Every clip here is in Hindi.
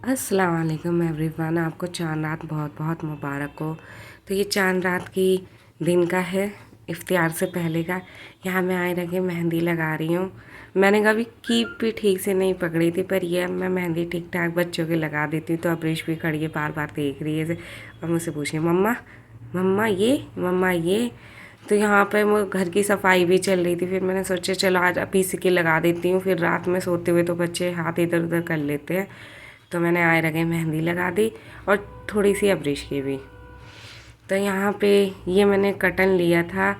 अस्सलाम वालेकुम एवरीवन। आपको चांद रात बहुत बहुत मुबारक हो। तो ये चांद रात की दिन का है, इफ्तियार से पहले का। यहाँ मैं आए रखे मेहंदी लगा रही हूँ। मैंने कभी कीप भी ठीक से नहीं पकड़ी थी, पर ये अब मैं मेहंदी ठीक ठाक बच्चों की लगा देती हूँ। तो अब्रिश भी खड़ी है, बार बार देख रही है और मुझसे पूछ रही है, मम्मा मम्मा ये, मम्मा ये। तो यहाँ पे वो घर की सफाई भी चल रही थी। फिर मैंने सोचा चलो आज अभी इसी की लगा देती हूँ, फिर रात में सोते हुए तो बच्चे हाथ इधर उधर कर लेते हैं। तो मैंने आए रखे मेहंदी लगा दी और थोड़ी सी अब्रिश की भी। तो यहाँ पे ये मैंने कटन लिया था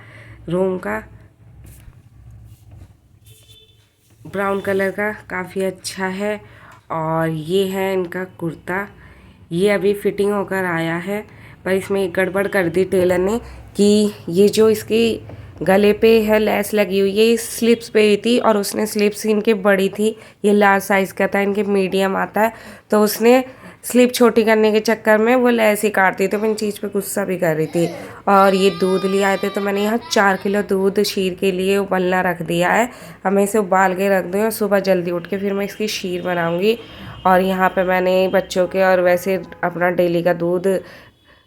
रूम का, ब्राउन कलर का, काफ़ी अच्छा है। और ये है इनका कुर्ता, ये अभी फिटिंग होकर आया है। पर इसमें एक गड़बड़ कर दी टेलर ने कि ये जो इसकी गले पे है लेस लगी हुई है, ये स्लिप्स पे ही थी और उसने स्लिप्स इनके बड़ी थी, ये लार्ज साइज़ का था, इनके मीडियम आता है। तो उसने स्लिप छोटी करने के चक्कर में वो लेस ही काट दी। तो मैं इन चीज़ पे गुस्सा भी कर रही थी। और ये दूध लिए आए थे, तो मैंने यहाँ 4 किलो दूध शीर के लिए उबलना रख दिया है। अब मैं इसे उबाल के रख दूँ और सुबह जल्दी उठ के फिर मैं इसकी शीर बनाऊँगी। और यहाँ पे मैंने बच्चों के और वैसे अपना डेली का दूध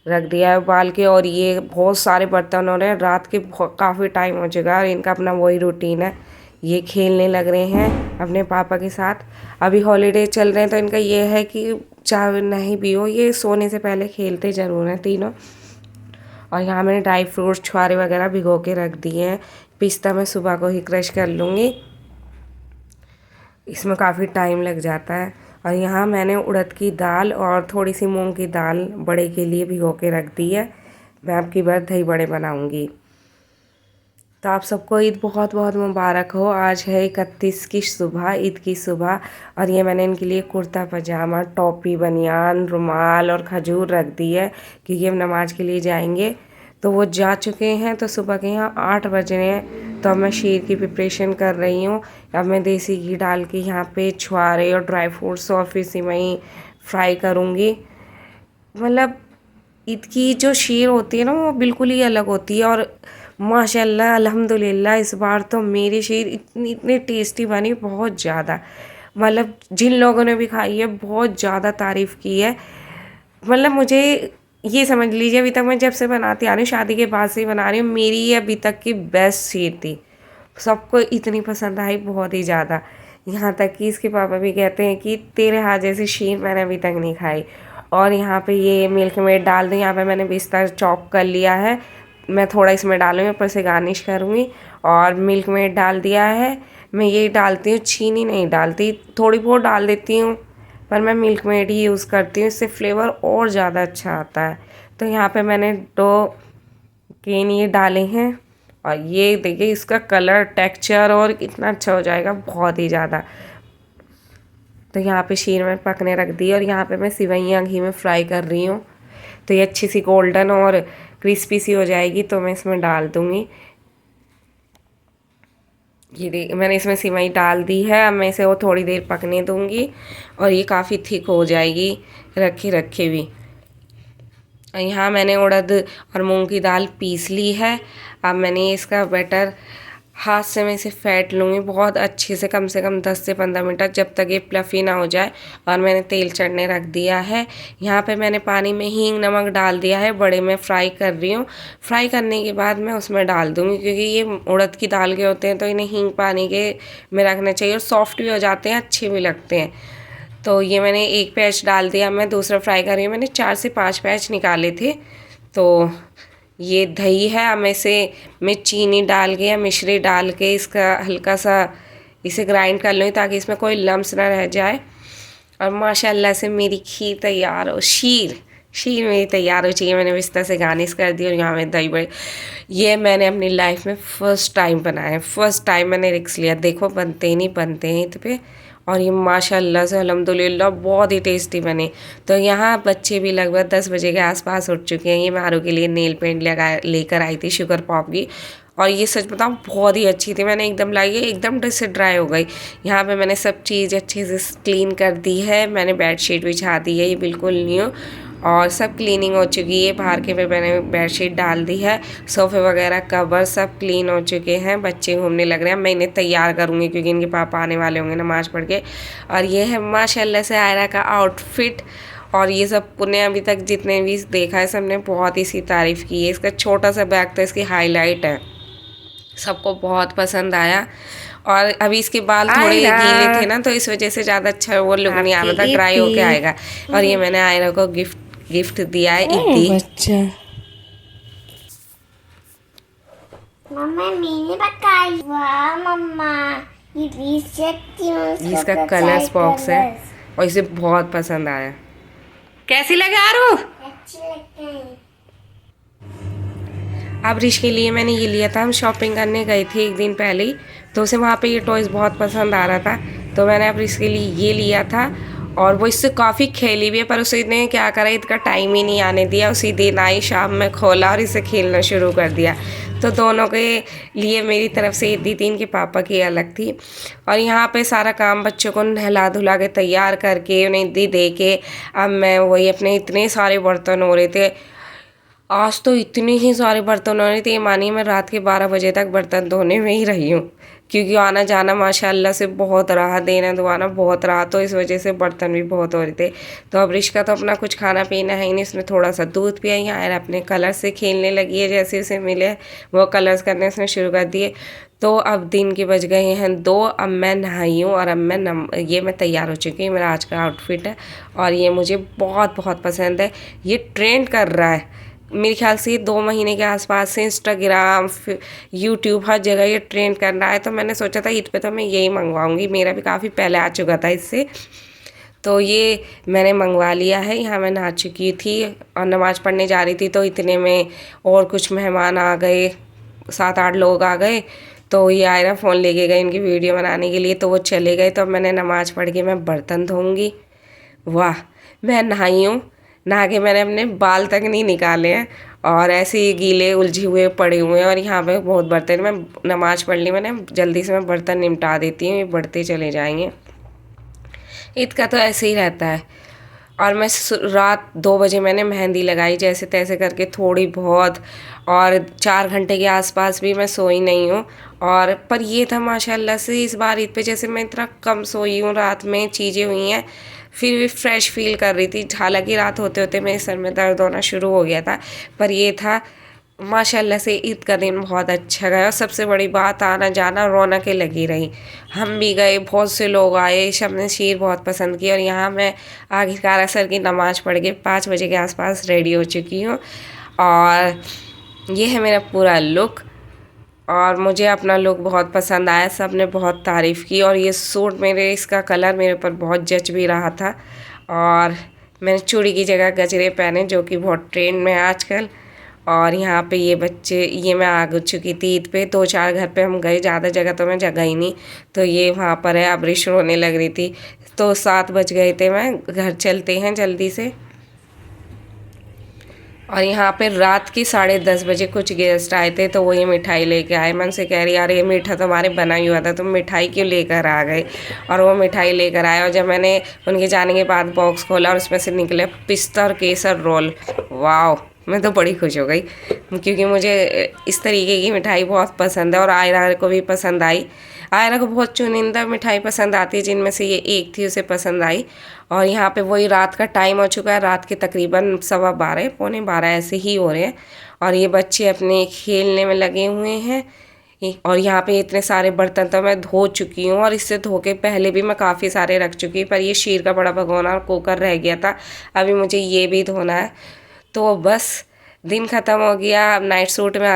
रख दिया है उबाल के। और ये बहुत सारे बर्तन हो रहे हैं, रात के काफ़ी टाइम हो चुका है और इनका अपना वही रूटीन है। ये खेलने लग रहे हैं अपने पापा के साथ। अभी हॉलीडे चल रहे हैं तो इनका ये है कि चाहे नहीं भी हो, ये सोने से पहले खेलते ज़रूर हैं तीनों। और यहाँ मैंने ड्राई फ्रूट्स छुआरे वगैरह भिगो के रख दिए हैं। पिस्ता मैं सुबह को ही क्रश कर लूँगी, इसमें काफ़ी टाइम लग जाता है। और यहाँ मैंने उड़द की दाल और थोड़ी सी मूंग की दाल बड़े के लिए भिगो के रख दी है। मैं आपकी बार दही बड़े बनाऊँगी। तो आप सबको ईद बहुत बहुत मुबारक हो। आज है 31 की सुबह, ईद की सुबह। और ये मैंने इनके लिए कुर्ता पजामा, टोपी, बनियान, रुमाल और खजूर रख दी है क्योंकि हम नमाज के लिए जाएंगे। तो वो जा चुके हैं, तो सुबह के यहाँ 8 बज रहे हैं। तो अब मैं शीर की प्रिपरेशन कर रही हूँ। अब मैं देसी घी डाल के यहाँ पे छुआरे और ड्राई फ्रूट्स और फिर सिवई फ्राई करूँगी। मतलब ईद की जो शीर होती है ना, वो बिल्कुल ही अलग होती है। और माशाल्लाह अल्हम्दुलिल्लाह इस बार तो मेरी शीर इतनी इतनी टेस्टी बनी, बहुत ज़्यादा। मतलब जिन लोगों ने भी खाई है बहुत ज़्यादा तारीफ़ की है। मतलब मुझे ये समझ लीजिए अभी तक मैं जब से बनाती आ रही हूँ, शादी के बाद से ही बना रही हूँ, मेरी ये अभी तक की बेस्ट शीर थी। सबको इतनी पसंद आई, बहुत ही ज़्यादा। यहाँ तक कि इसके पापा भी कहते हैं कि तेरे हाथ जैसी शीर मैंने अभी तक नहीं खाई। और यहाँ पे ये मिल्क मेड डाल दें। यहाँ पे मैंने पिस्ता चॉप कर लिया है, मैं थोड़ा इसमें डालूँगी, ऊपर से गार्निश करूँगी। और मिल्क मेड डाल दिया है। मैं ये डालती हूँ, चीनी नहीं डालती, थोड़ी बहुत डाल देती हूँ, पर मैं मिल्क मेड ही यूज़ करती हूँ, इससे फ्लेवर और ज़्यादा अच्छा आता है। तो यहाँ पे मैंने 2 केन ये डाले हैं। और ये देखिए इसका कलर, टेक्सचर और कितना अच्छा हो जाएगा, बहुत ही ज़्यादा। तो यहाँ पे शीर में पकने रख दी और यहाँ पे मैं सिवैयाँ घी में फ्राई कर रही हूँ। तो ये अच्छी सी गोल्डन और क्रिस्पी सी हो जाएगी तो मैं इसमें डाल दूँगी। ये देख मैंने इसमें सिवई डाल दी है। अब मैं इसे वो थोड़ी देर पकने दूँगी और ये काफ़ी थिक हो जाएगी रखे रखे भी। यहाँ मैंने उड़द और मूंग की दाल पीस ली है। अब मैंने इसका बैटर हाथ से मैं इसे फेंट लूँगी बहुत अच्छे से कम 10 से 15 मिनट तक, जब तक ये प्लफ़ी ना हो जाए। और मैंने तेल चढ़ने रख दिया है। यहाँ पे मैंने पानी में हींग नमक डाल दिया है, बड़े में फ्राई कर रही हूँ। फ्राई करने के बाद मैं उसमें डाल दूँगी क्योंकि ये उड़द की दाल के होते हैं तो इन्हें हींग पानी के में रखना चाहिए और सॉफ्ट भी हो जाते हैं, अच्छे भी लगते हैं। तो ये मैंने एक पैच डाल दिया, मैं दूसरा फ्राई कर रही हूँ। मैंने 4 से 5 पैच निकाले थे। तो ये दही है, अब मैं इसे मैं चीनी डाल के या मिश्री डाल के इसका हल्का सा इसे ग्राइंड कर लूँगी ताकि इसमें कोई लम्स ना रह जाए। और माशाल्लाह से मेरी खीर तैयार हो, शीर शीर मेरी तैयार हो चाहिए। मैंने बिस्तर से गार्निश कर दी और यहाँ में दही बड़े, ये मैंने अपनी लाइफ में फ़र्स्ट टाइम बनाया, फ़र्स्ट टाइम मैंने रिस्क लिया। देखो बनते ही नहीं बनते हैं ईद पे। और ये माशाल्लाह से अल्हम्दुलिल्लाह बहुत ही टेस्टी बने। तो यहाँ बच्चे भी लगभग 10 बजे के आसपास उठ चुके हैं। ये मैं आरू के लिए नेल पेंट लेकर आई थी शुगर पॉप की, और ये सच बताऊँ बहुत ही अच्छी थी। मैंने एकदम लाई है, एकदम से ड्राई हो गई। यहाँ पे मैंने सब चीज़ अच्छे से क्लीन कर दी है, मैंने बेडशीट बिछा दी है, ये बिल्कुल न्यू। और सब क्लीनिंग हो चुकी है। बाहर के पे मैंने बेडशीट डाल दी है, सोफ़े वगैरह कवर सब क्लीन हो चुके हैं। बच्चे घूमने लग रहे हैं, मैं इन्हें तैयार करूँगी क्योंकि इनके पापा आने वाले होंगे नमाज़ पढ़ के। और ये है माशाल्लाह से आयरा का आउटफिट। और ये सब ने अभी तक जितने भी देखा है सब ने बहुत ही सी तारीफ़ की है। इसका छोटा सा बैग तो इसकी हाईलाइट है, सबको बहुत पसंद आया। और अभी इसके बाल थोड़े गीले थे ना, तो इस वजह से ज़्यादा अच्छा वो लुक नहीं आ रहा था, ड्राई होके आएगा। और ये मैंने आयरा को गिफ्ट दिया है ईदी। बच्चा मम्मा मैंने बताई, वाह मम्मा ये जिसका कलर्स बॉक्स है और इसे बहुत पसंद आया। कैसी लगे आरू? अच्छे लगते हैं। अब रिश के लिए मैंने ये लिया था, हम शॉपिंग करने गए थे एक दिन पहले ही, तो उसे वहाँ पे ये टॉयज़ बहुत पसंद आ रहा था, तो मैंने अब रिश के लिए ये लिया था। और वो इससे काफ़ी खेली भी है, पर उसने क्या करा, इसका टाइम ही नहीं आने दिया। उसी दिन आई, शाम में खोला और इसे खेलना शुरू कर दिया। तो दोनों के लिए मेरी तरफ से ईदी थी, इनके पापा की अलग थी। और यहाँ पे सारा काम बच्चों को नहला धुला के तैयार करके उन्हें ईदी दे के अब मैं वही अपने इतने सारे बर्तन हो रहे थे। आज तो इतने ही सारे बर्तन हो रहे थे, मानिए मैं रात के 12 बजे तक बर्तन धोने में ही रही हूँ, क्योंकि आना जाना माशाल्लाह से बहुत रहा, देना धोना बहुत रहा, तो इस वजह से बर्तन भी बहुत हो रहे थे। तो अब रिश्का तो अपना कुछ खाना पीना है ही नहीं, इसमें थोड़ा सा दूध पिया है, और अपने कलर से खेलने लगी है। जैसे उसे मिले वो कलर्स करने उसने शुरू कर दिए। तो अब दिन के बज गए हैं 2, अब मैं नहाई हूँ और अब मैं तैयार हो चुकी हूँ। मेरा आज का आउटफिट है और ये मुझे बहुत बहुत पसंद है। ये ट्रेंड कर रहा है मेरे ख्याल से 2 महीने के आसपास से, इंस्टाग्राम यूट्यूब हर जगह ये ट्रेंड कर रहा है। तो मैंने सोचा था ईद पे तो मैं यही मंगवाऊंगी, मेरा भी काफ़ी पहले आ चुका था इससे, तो ये मैंने मंगवा लिया है। यहाँ मैं नहा चुकी थी और नमाज़ पढ़ने जा रही थी, तो इतने में और कुछ मेहमान आ गए, 7-8 लोग आ गए। तो ये आयरा फ़ोन लेके गए इनकी वीडियो बनाने के लिए, तो वो चले गए। तो मैंने नमाज़ पढ़ के मैं बर्तन धोऊंगी। वाह, मैं नहाई हूँ, नहा के मैंने अपने बाल तक नहीं निकाले हैं और ऐसे ही गीले उलझे हुए पड़े हुए हैं। और यहाँ पे बहुत बर्तन, मैं नमाज़ पढ़ ली मैंने, जल्दी से मैं बर्तन निपटा देती हूँ, ये बढ़ते चले जाएंगे। ईद का तो ऐसे ही रहता है। और मैं रात 2 बजे मैंने मेहंदी लगाई जैसे तैसे करके थोड़ी बहुत, और 4 घंटे के आसपास भी मैं सोई नहीं हूँ। और पर ये था माशाल्लाह से इस बार ईद पे जैसे मैं इतना कम सोई हूँ, रात में चीज़ें हुई हैं, फिर भी फ्रेश फील कर रही थी। हालांकि रात होते होते मेरे सर में दर्द होना शुरू हो गया था, पर ये था माशाल्लाह से ईद का दिन बहुत अच्छा गया। और सबसे बड़ी बात, आना जाना रौनकें लगी रही। हम भी गए, बहुत से लोग आए, सब ने शीर बहुत पसंद की। और यहाँ मैं आखिरकार असर की नमाज़ पढ़ के 5 बजे के आसपास रेडी हो चुकी हूँ। और ये है मेरा पूरा लुक, और मुझे अपना लुक बहुत पसंद आया, सब ने बहुत तारीफ़ की। और ये सूट मेरे, इसका कलर मेरे ऊपर बहुत जच भी रहा था। और मैंने चूड़ी की जगह गजरे पहने, जो कि बहुत ट्रेंड में है आजकल। और यहाँ पे ये बच्चे, ये मैं आ चुकी थी ईद पे, 2-4 घर पे हम गए, ज़्यादा जगह तो मैं जगह ही नहीं। तो ये वहाँ पर है, अब रिश रोने लग रही थी, तो 7 बज गए थे, मैं घर चलते हैं जल्दी से। और यहाँ पे रात की 10:30 बजे कुछ गेस्ट आए थे, तो वो ये मिठाई लेके आए। मैं उनसे कह रही यार ये मीठा तुम्हारे बना ही हुआ था, तुम मिठाई क्यों लेकर आ गए? और वो मिठाई लेकर आए। और जब मैंने उनके जाने के बाद बॉक्स खोला और उसमें से निकले पिस्ता और केसर रोल, वाह, मैं तो बड़ी खुश हो गई, क्योंकि मुझे इस तरीके की मिठाई बहुत पसंद है और आयरा को भी पसंद आई। आयरा को बहुत चुनिंदा मिठाई पसंद आती है, जिनमें से ये एक थी, उसे पसंद आई। और यहाँ पे वही रात का टाइम हो चुका है, रात के तकरीबन 12:15 पौने 12 ऐसे ही हो रहे हैं। और ये बच्चे अपने खेलने में लगे हुए हैं। और यहाँ पे इतने सारे बर्तन तो मैं धो चुकी हूँ, और इससे धो के पहले भी मैं काफ़ी सारे रख चुकी हूँ, पर ये शीर का बड़ा भगोना और कुकर रह गया था, अभी मुझे ये भी धोना है। तो बस दिन ख़त्म हो गया, अब नाइट सूट में